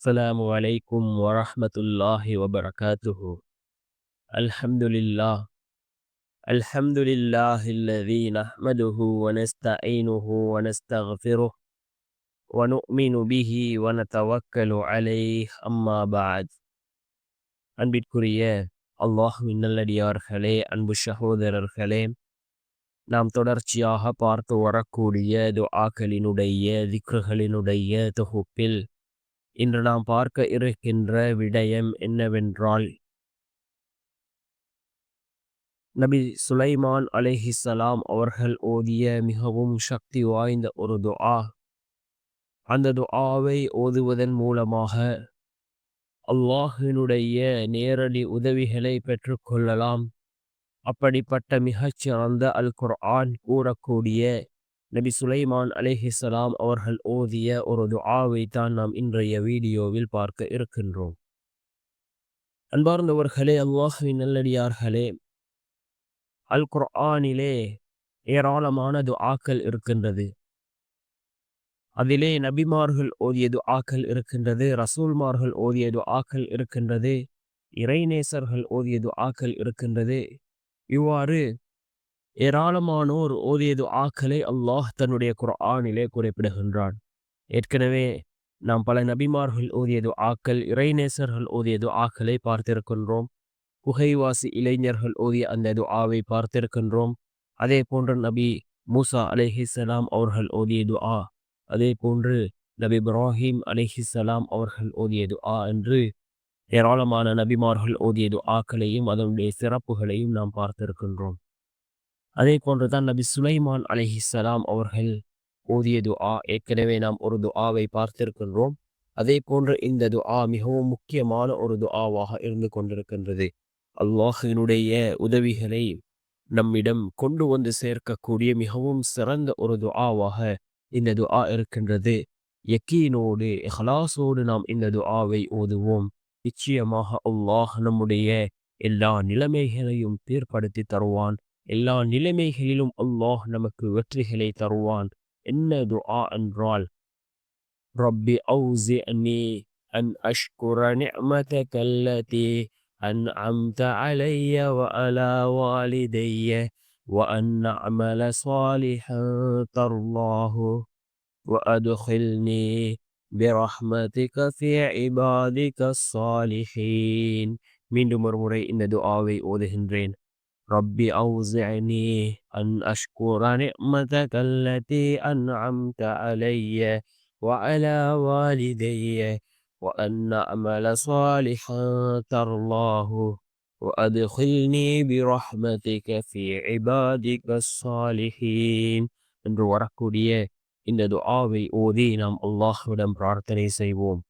السلام عليكم ورحمة الله وبركاته. الحمد لله. الحمد لله الذي نحمده ونستعينه ونستغفره ونؤمن به ونتوكل عليه أما بعد. அன்பிற்குரிய அல்லாஹ்வின் நல்லடியார்களே, அன்பு சகோதரர்களே, நாம் தொடர்ச்சியாக பார்த்து வரக்கூடிய துஆக்களினுடைய திக்ருகளினுடைய தொகுப்பில் இன்று நாம் பார்க்க இருக்கின்ற விடயம் என்னவென்றால், நபி சுலைமான் அலைஹிஸ்ஸலாம் அவர்கள் ஓதிய மிகவும் சக்தி வாய்ந்த ஒரு துஆ. அந்த துஆவை ஓதுவதன் மூலமாக அல்லாஹினுடைய நேரடி உதவிகளை பெற்றுக்கொள்ளலாம். அப்படிப்பட்ட மிகச்சிறந்த அல் குர்ஆன் கூறக்கூடிய நபி சுலைமான் அலைஹிஸ்ஸலாம் அவர்கள் ஓதிய ஒரு துஆவை தான் நாம் இன்றைய வீடியோவில் பார்க்க இருக்கின்றோம். அன்பார்ந்தவர்களே, அல்லாஹ்வின் நல்லடியார்களே, அல் குர்ஆனிலே ஏராளமான துஆக்கள் இருக்கின்றது. அதிலே நபிமார்கள் ஓதிய துஆக்கள் இருக்கின்றது, ரசூல்மார்கள் ஓதிய துஆக்கள் இருக்கின்றது, இறைநேசர்கள் ஓதிய துஆக்கள் இருக்கின்றது. இவ்வாறு ஏராளமானோர் ஓதிய துஆக்களை அல்லாஹ் தன்னுடைய குர்ஆனிலே குறிப்பிடுகின்றான். ஏற்கனவே நாம் பல நபிமார்கள் ஓதிய துஆக்கள், இறைநேசர்கள் ஓதிய துஆக்களை பார்த்திருக்கின்றோம். குகைவாசி இளைஞர்கள் ஓதிய அந்த துஆவை பார்த்திருக்கின்றோம். அதே போன்று நபி மூசா அலைஹிஸ்ஸலாம் அவர்கள் ஓதிய துஆ, அதே போன்று நபி இப்ராஹிம் அலைஹிஸ்ஸலாம் அவர்கள் ஓதிய துஆ என்று ஏராளமான நபிமார்கள் ஓதிய துஆக்களையும் அதனுடைய சிறப்புகளையும் நாம் பார்த்திருக்கின்றோம். அதே போன்றுதான் நபி சுலைமான் அலைஹிஸ்ஸலாம் அவர்கள் ஓதிய துஆ, ஏற்கனவே நாம் ஒரு துஆவை பார்த்திருக்கின்றோம். அதே போன்று இந்த துஆ மிகவும் முக்கியமான ஒரு துஆவாக இருந்து கொண்டிருக்கின்றது. அல்லாஹினுடைய உதவிகளை நம்மிடம் கொண்டு வந்து சேர்க்கக்கூடிய மிகவும் சிறந்த ஒரு துஆவாக இந்த துஆ இருக்கின்றது. யக்கீனோடு இஹ்லாஸோடு நாம் இந்த துஆவை ஓதுவோம். நிச்சயமாக அல்லாஹ் நம்முடைய எல்லா நிலைமைகளையும் தீர்ப்படுத்தி தருவான். எல்லா நிலைமைகளிலும் அல்லாஹ் நமக்கு வெற்றிகளை தருவான். என்ன துஆ என்றால், ரப்பி அவுஸிஅனி அன் அஷ்குர நிஅமதக அல்லதி أنعمت علي وعلى والدي وأن أعمل صالحا ترضاه وأدخلني برحمتك في عبادك الصالحين. மீண்டும் ஒரு முறை இந்த துஆவை ஓதுகின்றேன். ربي أوزعني أن أشكر نعمتك التي أنعمت علي وعلى والدي وأن أعمل صالحا ترضاه وأدخلني برحمتك في عبادك الصالحين என்று வரக்கூடிய இந்த துஆவை ஓதி நாம் அல்லாஹ்விடம் பிரார்த்தனை செய்வோம்.